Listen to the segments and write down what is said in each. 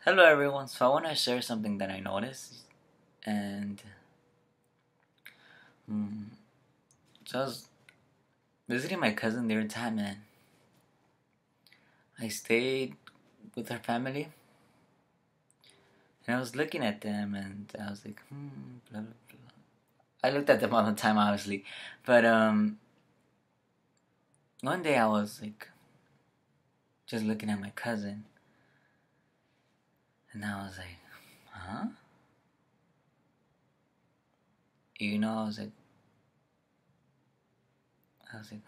Hello everyone, so I want to share something that I noticed and mm, so I was visiting my cousin the other time and I stayed with her family and I was looking at them and I was like, blah, blah, blah. I looked at them all the time obviously, but one day I was like just looking at my cousin and I was like, huh? I was like,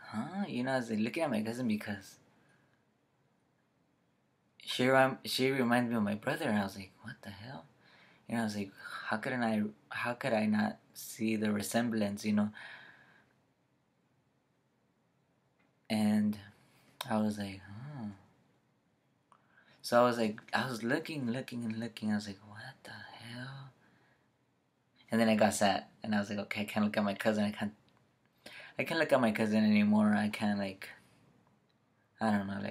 huh? I was like looking at my cousin because she reminds me of my brother and I was like, what the hell? I was like, how could I not see the resemblance, And I was like, hmm. So I was like, I was looking and looking. I was like, what the hell? And then I got sad, and I was like, okay, I can't look at my cousin. I can't look at my cousin anymore. I can't I don't know,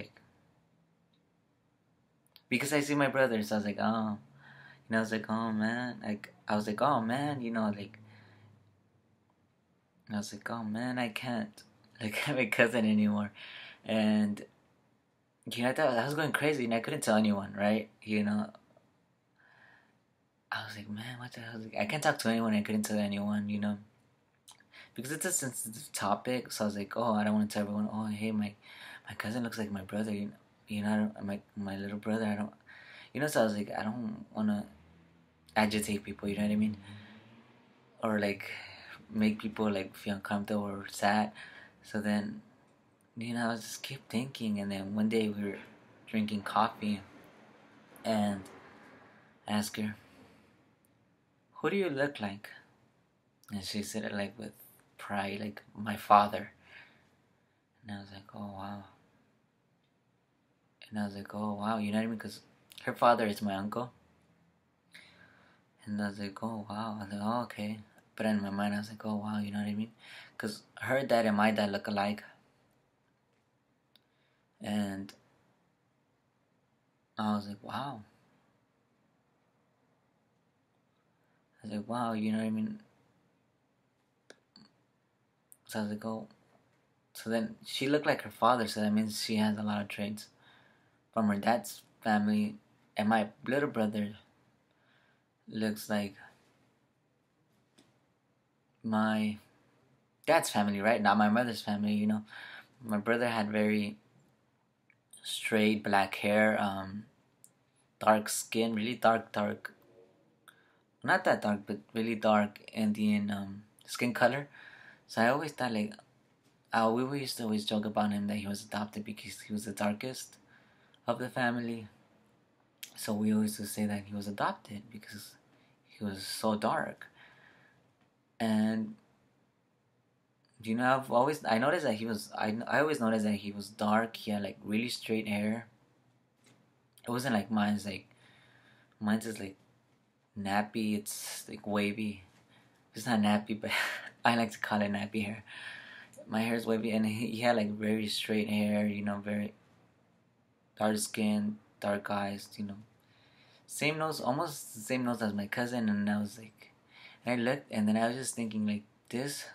because I see my brother. So I was like, oh, I was like, oh man, I was like, oh man, I was like, oh man, I can't look at my cousin anymore, and I was going crazy and I couldn't tell anyone, right? I was like, man, what the hell? I can't talk to anyone. I couldn't tell anyone, because it's a sensitive topic. So I was like, oh, I don't want to tell everyone. Oh, hey, my cousin looks like my brother. I don't, my little brother. I don't, So I was like, I don't want to agitate people. You know what I mean? Or make people feel uncomfortable or sad. So then, I was just keep thinking, and then one day we were drinking coffee, and I asked her, who do you look like? And she said it with pride, like my father. And I was like, oh wow. And I was like, oh wow, you know what I mean? Because her father is my uncle. And I was like, oh wow. I was like, oh okay. But in my mind, I was like, oh wow, you know what I mean? Because her dad and my dad look alike. And I was like, wow. I was like, wow, you know what I mean? So I was like, oh. So then she looked like her father, so that means she has a lot of traits from her dad's family. And my little brother looks like my dad's family, right? Not my mother's family. My brother had very straight black hair, dark skin, really dark, not that dark, but really dark Indian skin color. So I always thought we used to always joke about him that he was adopted because he was the darkest of the family. So we always used to say that he was adopted because he was so dark. And I noticed that I always noticed that he was dark. He had really straight hair. It wasn't like mine's. Mine's is nappy. It's wavy. It's not nappy, but I like to call it nappy hair. My hair is wavy, and he had very straight hair. Very dark skin, dark eyes. Same nose, almost the same nose as my cousin. And I was like, and I looked, and then I was just thinking this.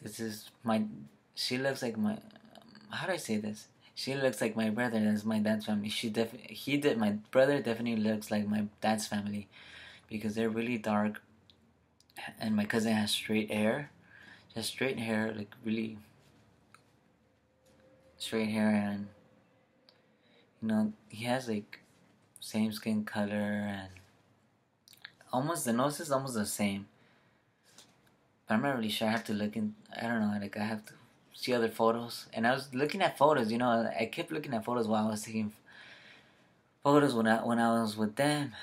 This is my. She looks like my. How do I say this? She looks like my brother. That's my dad's family. My brother definitely looks like my dad's family, because they're really dark, and my cousin has straight hair, just straight hair, really straight hair, and he has same skin color, and almost the nose is almost the same. But I'm not really sure. I have to look in. I don't know. I have to see other photos. And I was looking at photos. I kept looking at photos while I was taking photos when I was with them,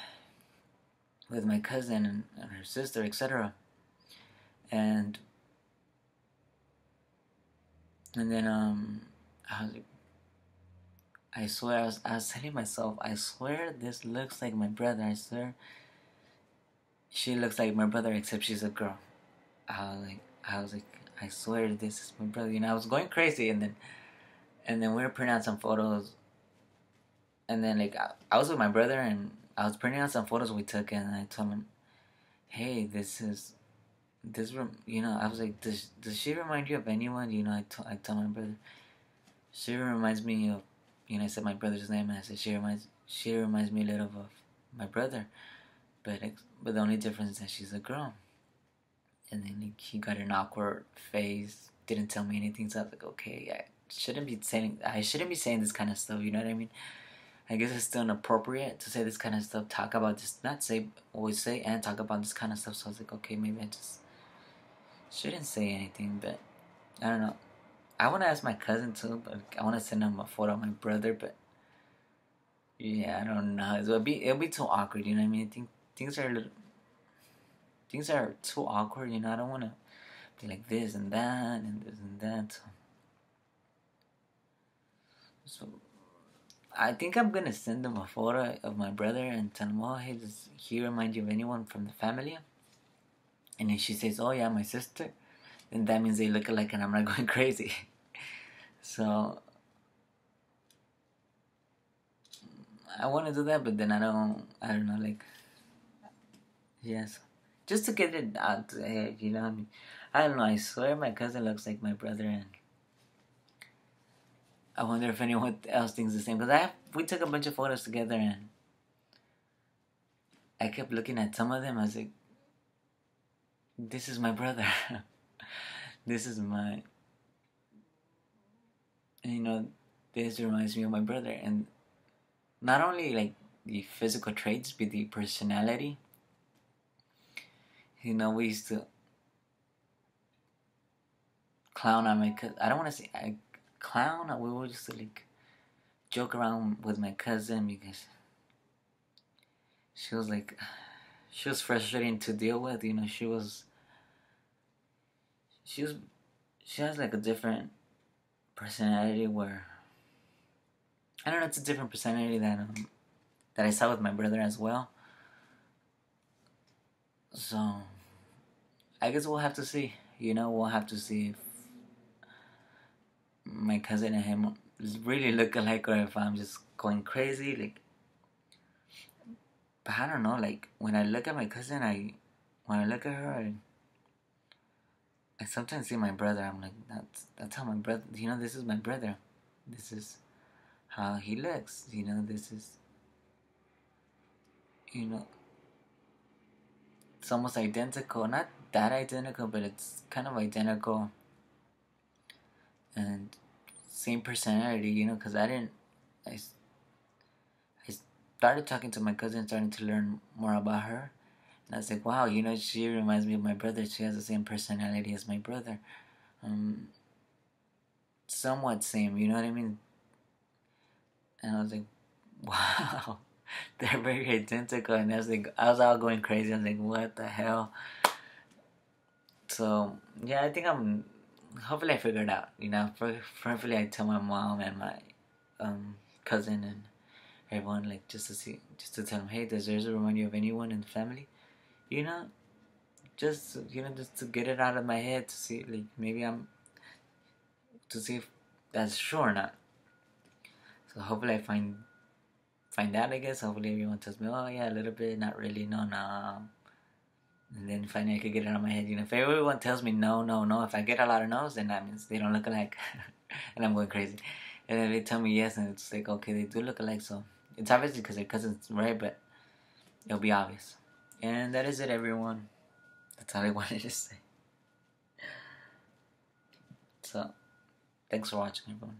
with my cousin and her sister, etc. And then I was I swear I was telling myself, I swear this looks like my brother. I swear she looks like my brother, except she's a girl. I was like, I swear this is my brother. I was going crazy, and then we were printing out some photos And then like I was with my brother and I was printing out some photos we took, and I told him, "Hey, you know." I was like, "Does she remind you of anyone?" You know, I told my brother, "She reminds me of," you know, I said my brother's name, and I said she reminds me a little of my brother, but the only difference is that she's a girl." And then like, he got an awkward face, didn't tell me anything. So I was like, okay, I shouldn't be saying this kind of stuff. You know what I mean? I guess it's still inappropriate to say this kind of stuff. Talk about this, not say, always say and talk about this kind of stuff. So I was like, okay, maybe I just shouldn't say anything. But I don't know. I want to ask my cousin too, but I want to send him a photo of my brother. But yeah, I don't know. It'll be too awkward. You know what I mean? I think things are too awkward. You know, I don't want to be like this and that and this and that. So I think I'm gonna send them a photo of my brother and tell him, oh, hey, does he remind you of anyone from the family? And if she says, oh yeah, my sister, then that means they look alike and I'm not going crazy. So I want to do that, but then I don't know, like, yes, just to get it out there, you know. I don't know. I swear my cousin looks like my brother, and I wonder if anyone else thinks the same. Because we took a bunch of photos together, and I kept looking at some of them. I was like, this is my brother. This is my, you know, this reminds me of my brother. And not only like the physical traits, but the personality. You know, we used to clown on my cousin. I don't want to say I clown. We would just like joke around with my cousin because she was like, she was frustrating to deal with. You know, she was, she has like a different personality where I don't know. It's a different personality that I saw with my brother as well. So I guess we'll have to see. You know, we'll have to see if my cousin and him really look alike or if I'm just going crazy. Like, but I don't know. Like when I look at my cousin, when I look at her, I sometimes see my brother. I'm like, that's how my brother. You know, this is my brother. This is how he looks. You know, this is, you know, it's almost identical. Not that identical, but it's kind of identical. And same personality, you know, because I started talking to my cousin, starting to learn more about her. And I was like, wow, you know, she reminds me of my brother. She has the same personality as my brother. Um, Somewhat same, you know what I mean? And I was like, wow, they're very identical. And I was all going crazy. I was like, what the hell? So, yeah, I think hopefully I figured it out, you know. Preferably I tell my mom and my cousin and everyone, like, just to tell them, hey, does yours remind you of anyone in the family? You know, just to get it out of my head to see, like, maybe to see if that's true or not. So hopefully I find out, I guess. Hopefully everyone tells me, oh yeah, a little bit, not really, no, no. And then finally I could get it out of my head. You know, if everyone tells me no, no, no, if I get a lot of no's, then that means they don't look alike. And I'm going crazy. And then they tell me yes, and it's like, okay, they do look alike, so it's obviously because they're cousins, right? But it'll be obvious. And that is it, everyone. That's all I wanted to say. So, thanks for watching, everyone.